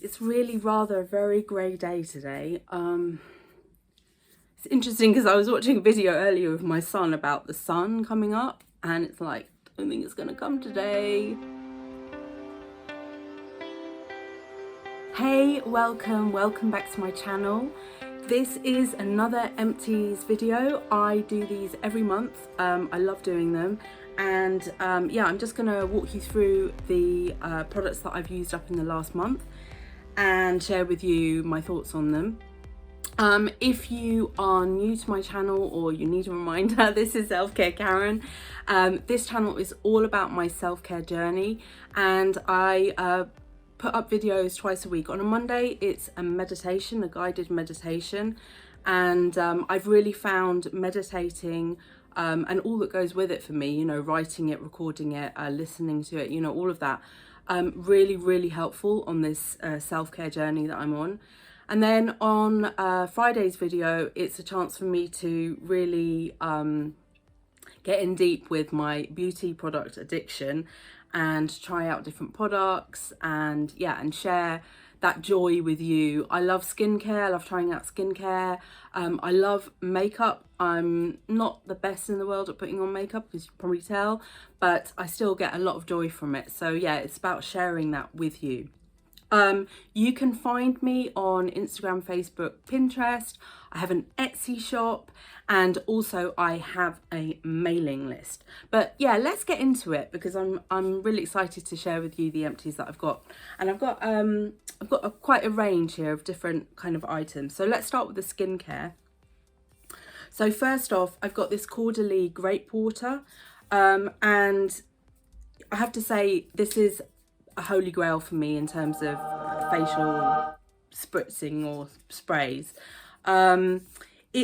It's really rather a very grey day today. It's interesting because I was watching a video earlier with my son about the sun coming up, and it's like, I don't think it's gonna come today. Hey, welcome back to my channel. This is another empties video. I do these every month. I love doing them, and yeah, I'm just gonna walk you through the products that I've used up in the last month and share with you my thoughts on them. If you are new to my channel or you need a reminder, this is Selfcare Karen. This channel is all about my self-care journey, and I put up videos twice a week. On a Monday, it's a meditation, a guided meditation, and I've really found meditating and all that goes with it for me, you know, writing it, recording it, listening to it, you know, all of that, really helpful on this self-care journey that I'm on. And then on Friday's video, it's a chance for me to really get in deep with my beauty product addiction and try out different products and yeah, and share that joy with you. I love skincare, I love trying out skincare. I love makeup. I'm not the best in the world at putting on makeup, as you can probably tell, but I still get a lot of joy from it. So yeah, it's about sharing that with you. You can find me on Instagram, Facebook, Pinterest. I have an Etsy shop, and also I have a mailing list. But yeah, let's get into it because I'm really excited to share with you the empties that I've got. And I've got quite a range here of different kind of items. So let's start with the skincare. So first off, I've got this Cordially grape water, and I have to say this is a holy grail for me in terms of facial spritzing or sprays. It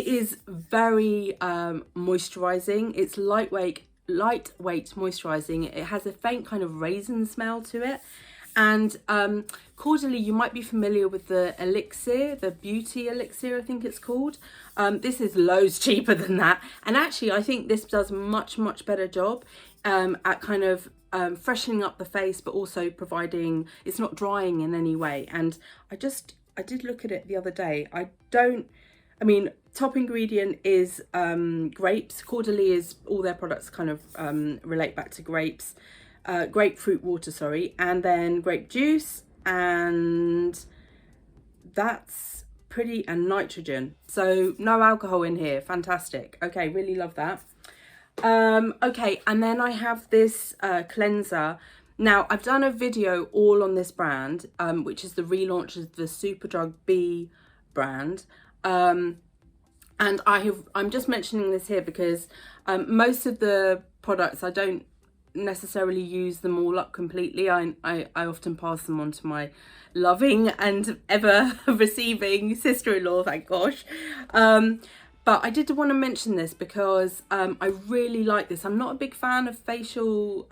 is very moisturizing. It's lightweight moisturizing. It has a faint kind of raisin smell to it. And Cordially, you might be familiar with the elixir, the beauty elixir, I think it's called. This is loads cheaper than that, and actually I think this does much better job at kind of freshening up the face, but also providing, it's not drying in any way. And I did look at it the other day. I mean, top ingredient is grapes. Cordially is, all their products kind of relate back to grapes. Grapefruit water, sorry, and then grape juice, and that's pretty, and nitrogen. So no alcohol in here. Fantastic. Okay, really love that. Okay, and then I have this cleanser. Now, I've done a video all on this brand, which is the relaunch of the Superdrug B brand. And I'm just mentioning this here because most of the products, I don't necessarily use them all up completely. I often pass them on to my loving and ever receiving sister-in-law, thank gosh. But I did want to mention this because I really like this. I'm not a big fan of facial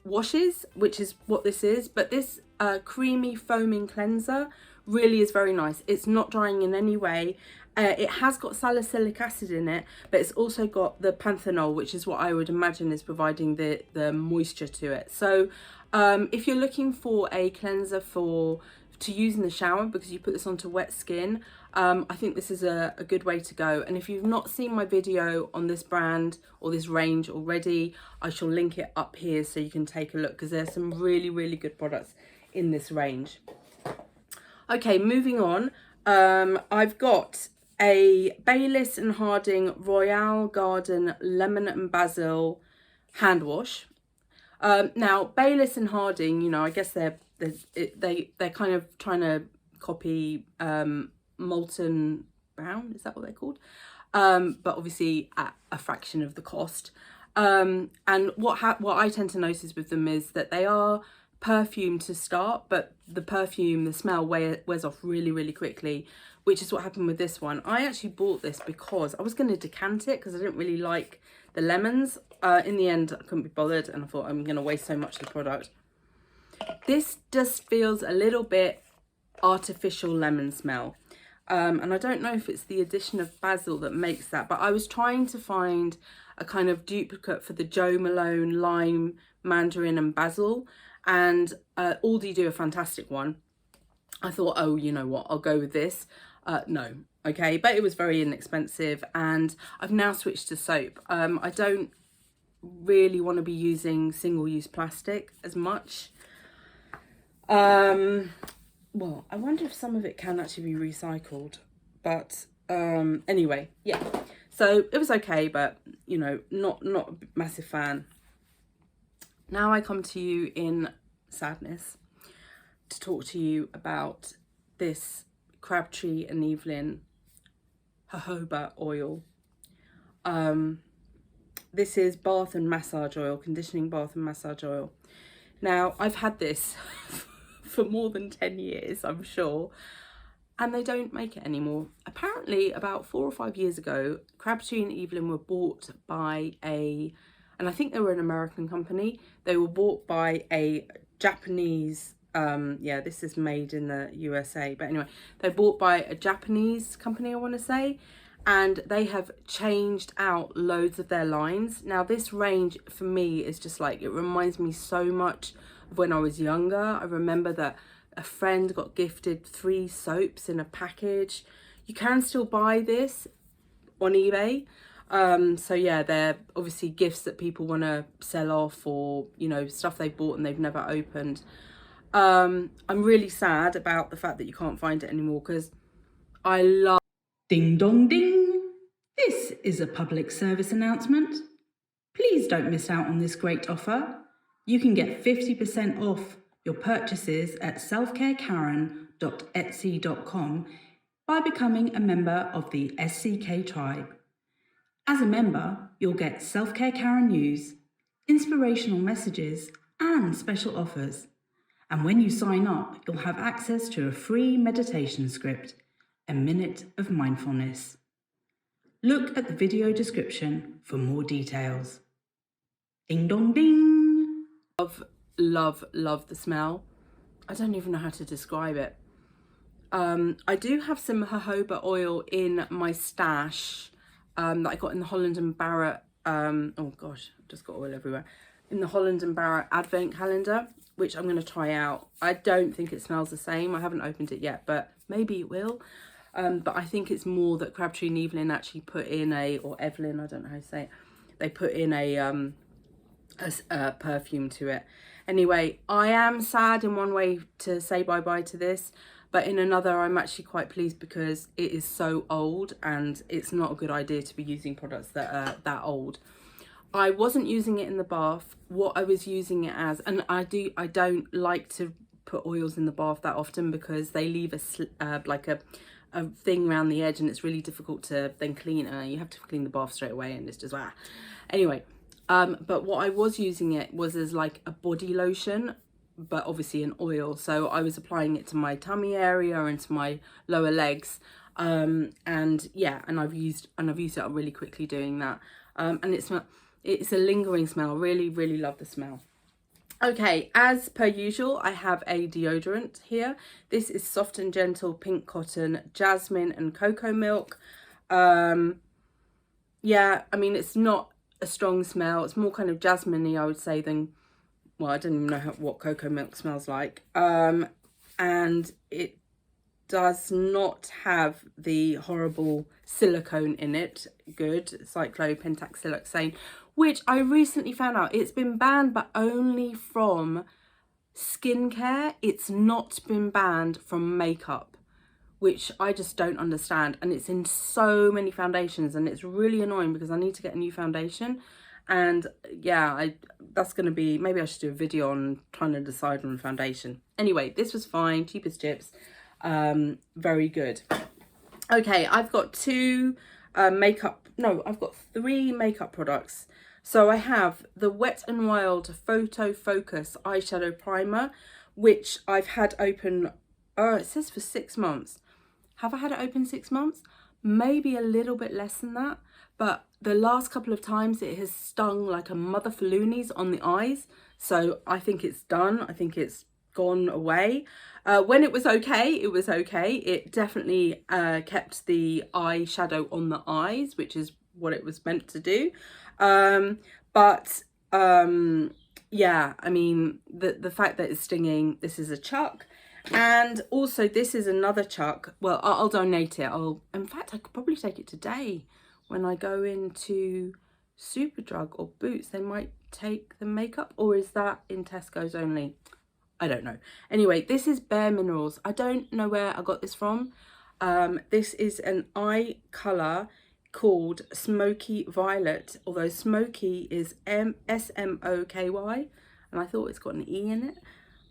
washes, which is what this is, but this creamy foaming cleanser really is very nice. It's not drying in any way. It has got salicylic acid in it, but it's also got the panthenol, which is what I would imagine is providing the moisture to it. So if you're looking for a cleanser to use in the shower, because you put this onto wet skin, I think this is a good way to go. And if you've not seen my video on this brand or this range already, I shall link it up here so you can take a look, because there's some really good products in this range. Okay, moving on. I've got a Baylis and Harding Royale Garden Lemon and Basil hand wash. Now, Baylis and Harding, you know, I guess they're kind of trying to copy Molten Brown, is that what they're called? But obviously at a fraction of the cost. And what I tend to notice with them is that they are perfume to start, but the smell wears off really quickly, which is what happened with this one. I actually bought this because I was going to decant it because I didn't really like the lemons. In the end, I couldn't be bothered, and I thought, I'm going to waste so much of the product. This just feels a little bit artificial lemon smell. And I don't know if it's the addition of basil that makes that, but I was trying to find a kind of duplicate for the Jo Malone lime, mandarin and basil, and Aldi do a fantastic one. I thought, oh, you know what, I'll go with this. No, okay, but it was very inexpensive, and I've now switched to soap. I don't really want to be using single-use plastic as much. Well, I wonder if some of it can actually be recycled, but anyway, yeah. So it was okay, but you know, not a massive fan. Now I come to you in sadness to talk to you about this Crabtree and Evelyn jojoba oil. This is bath and massage oil, conditioning bath and massage oil. Now, I've had this for more than 10 years, I'm sure, and they don't make it anymore. Apparently, about 4 or 5 years ago, Crabtree and Evelyn were bought by and I think they were an American company. They were bought by a Japanese, yeah, this is made in the USA, but anyway, they're bought by a Japanese company, I want to say, and they have changed out loads of their lines. Now, this range for me is just like, it reminds me so much of when I was younger. I remember that a friend got gifted 3 soaps in a package. You can still buy this on eBay. So yeah, they're obviously gifts that people want to sell off, or, you know, stuff they bought and they've never opened. I'm really sad about the fact that you can't find it anymore, because I love... Ding dong ding! This is a public service announcement. Please don't miss out on this great offer. You can get 50% off your purchases at selfcarekaren.etsy.com by becoming a member of the SCK tribe. As a member, you'll get Selfcare Karen news, inspirational messages, and special offers. And when you sign up, you'll have access to a free meditation script, a minute of mindfulness. Look at the video description for more details. Ding dong ding! Love the smell. I don't even know how to describe it. I do have some jojoba oil in my stash that I got in the Holland and Barrett, oh gosh, I've just got oil everywhere, in the Holland and Barrett advent calendar, which I'm going to try out. I don't think it smells the same. I haven't opened it yet, but maybe it will. But I think it's more that Crabtree and Evelyn actually put in or Evelyn, I don't know how to say it, they put in a perfume to it. Anyway, I am sad in one way to say bye-bye to this, but in another, I'm actually quite pleased because it is so old and it's not a good idea to be using products that are that old. I wasn't using it in the bath. What I was using it as, and I don't like to put oils in the bath that often because they leave like a thing around the edge, and it's really difficult to then clean. You have to clean the bath straight away, and it's just anyway. But what I was using it was as like a body lotion, but obviously an oil. So I was applying it to my tummy area and to my lower legs. And yeah, and I've used it up really quickly doing that. And it's a lingering smell. Really love the smell. Okay, as per usual, I have a deodorant here. This is Soft and Gentle Pink Cotton, Jasmine and Cocoa Milk. Yeah, I mean, it's not a strong smell. It's more kind of jasmine-y, I would say, than, well, I don't even know what cocoa milk smells like. And it does not have the horrible silicone in it. Good, cyclopentasiloxane, which I recently found out it's been banned, but only from skincare. It's not been banned from makeup, which I just don't understand. And it's in so many foundations, and it's really annoying because I need to get a new foundation. And yeah, that's going to be, maybe I should do a video on trying to decide on a foundation. Anyway, this was fine, cheap as chips, very good. Okay, I've got I've got 3 makeup products. So I have the Wet n Wild Photo Focus Eyeshadow Primer, which I've had open, it says for 6 months. Have I had it open 6 months? Maybe a little bit less than that. But the last couple of times it has stung like a mother for loonies on the eyes. So I think it's done. I think it's gone away. When it was okay, it was okay. It definitely kept the eyeshadow on the eyes, which is what it was meant to do. Yeah, I mean, the fact that it's stinging, this is a Chuck. And also this is another chuck. Well, I'll donate it. In fact, I could probably take it today when I go into Superdrug or Boots. They might take the makeup, or is that in Tesco's only? I don't know. Anyway, this is Bare Minerals. I don't know where I got this from. This is an eye colour called Smoky Violet, although Smoky is S-M-O-K-Y, and I thought it's got an E in it.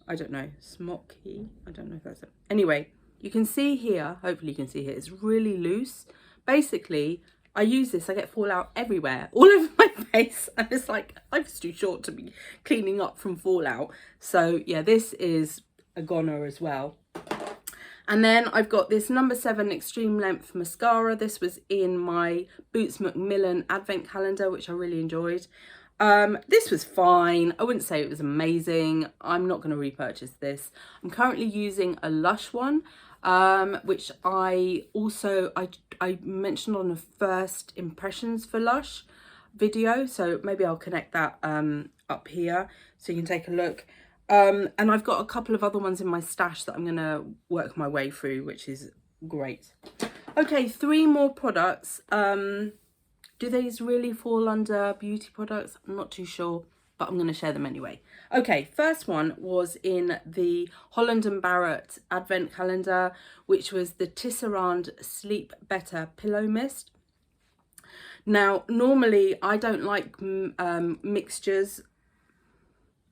I don't know, Smoky, I don't know if that's it. Anyway, you can see here, hopefully you can see here, it's really loose. Basically, I use this, I get fallout everywhere, all over my face, and it's like, life's too short to be cleaning up from fallout. So yeah, this is a goner as well. And then I've got this number 7 Extreme Length mascara. This was in my Boots Macmillan advent calendar, which I really enjoyed. This was fine. I wouldn't say it was amazing. I'm not going to repurchase this. I'm currently using a Lush one, which I mentioned on the first impressions for Lush video. So maybe I'll connect that up here so you can take a look. And I've got a couple of other ones in my stash that I'm going to work my way through, which is great. Okay, 3 more products. Do these really fall under beauty products? I'm not too sure, but I'm going to share them anyway. Okay, first one was in the Holland & Barrett Advent Calendar, which was the Tisserand Sleep Better Pillow Mist. Now, normally I don't like mixtures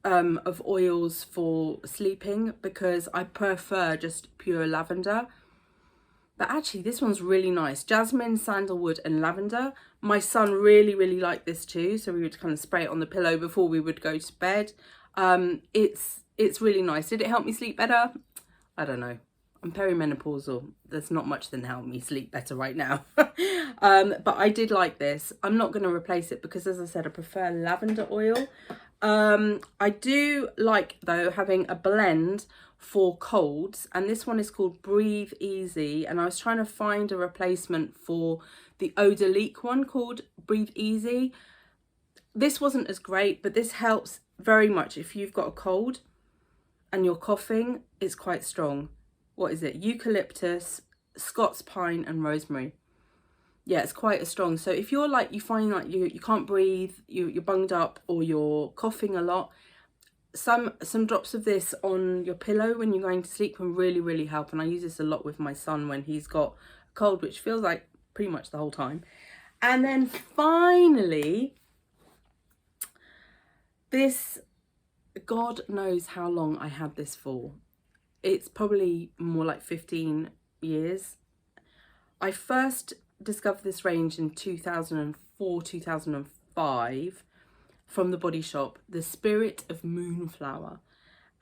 of oils for sleeping because I prefer just pure lavender. But actually, this one's really nice. Jasmine, sandalwood and lavender. My son really liked this too. So we would kind of spray it on the pillow before we would go to bed. It's really nice. Did it help me sleep better? I don't know. I'm perimenopausal. There's not much that helped me sleep better right now. But I did like this. I'm not going to replace it because, as I said, I prefer lavender oil. I do like, though, having a blend for colds, and this one is called Breathe Easy, and I was trying to find a replacement for the Eau de Leak one called Breathe Easy. This wasn't as great, but this helps very much if you've got a cold and you're coughing. It's quite strong. What is it? Eucalyptus, Scots pine and rosemary. Yeah, it's quite strong. So if you're like, you find like you can't breathe, you're bunged up, or you're coughing a lot, some drops of this on your pillow when you're going to sleep can really help. And I use this a lot with my son when he's got a cold, which feels like pretty much the whole time. And then finally, this, God knows how long I had this for. It's probably more like 15 years. I first discovered this range in 2004, 2005 from the Body Shop, the Spirit of Moonflower.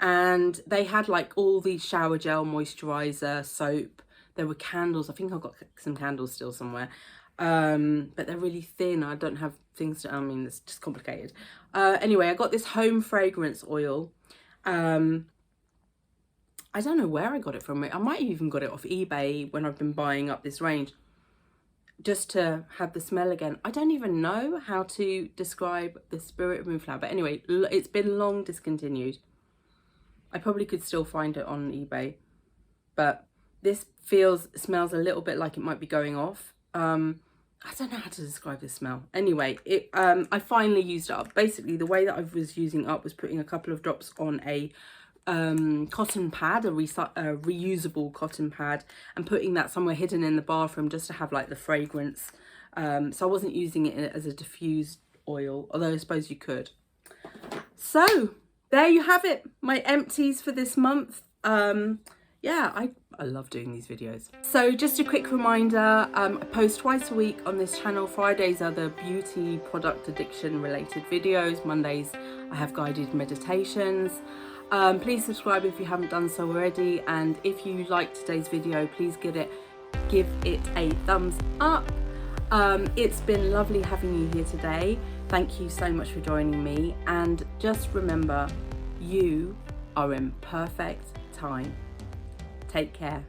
And they had like all these shower gel, moisturizer, soap. There were candles. I think I've got some candles still somewhere. But they're really thin. I don't have things to, I mean, it's just complicated. Anyway, I got this home fragrance oil. I don't know where I got it from. I might have even got it off eBay when I've been buying up this range, just to have the smell again. I don't even know how to describe the Spirit of Moonflower. But anyway, it's been long discontinued. I probably could still find it on eBay. But this smells a little bit like it might be going off. I don't know how to describe the smell. Anyway, I finally used it up. Basically, the way that I was using it up was putting a couple of drops on a cotton pad, a reusable cotton pad, and putting that somewhere hidden in the bathroom just to have like the fragrance. So I wasn't using it as a diffused oil, although I suppose you could. So there you have it, my empties for this month. Yeah, I love doing these videos. So just a quick reminder, I post twice a week on this channel. Fridays are the beauty product addiction related videos. Mondays I have guided meditations. Please subscribe if you haven't done so already, and if you liked today's video, please give it a thumbs up. It's been lovely having you here today. Thank you so much for joining me, and just remember, you are in perfect time. Take care.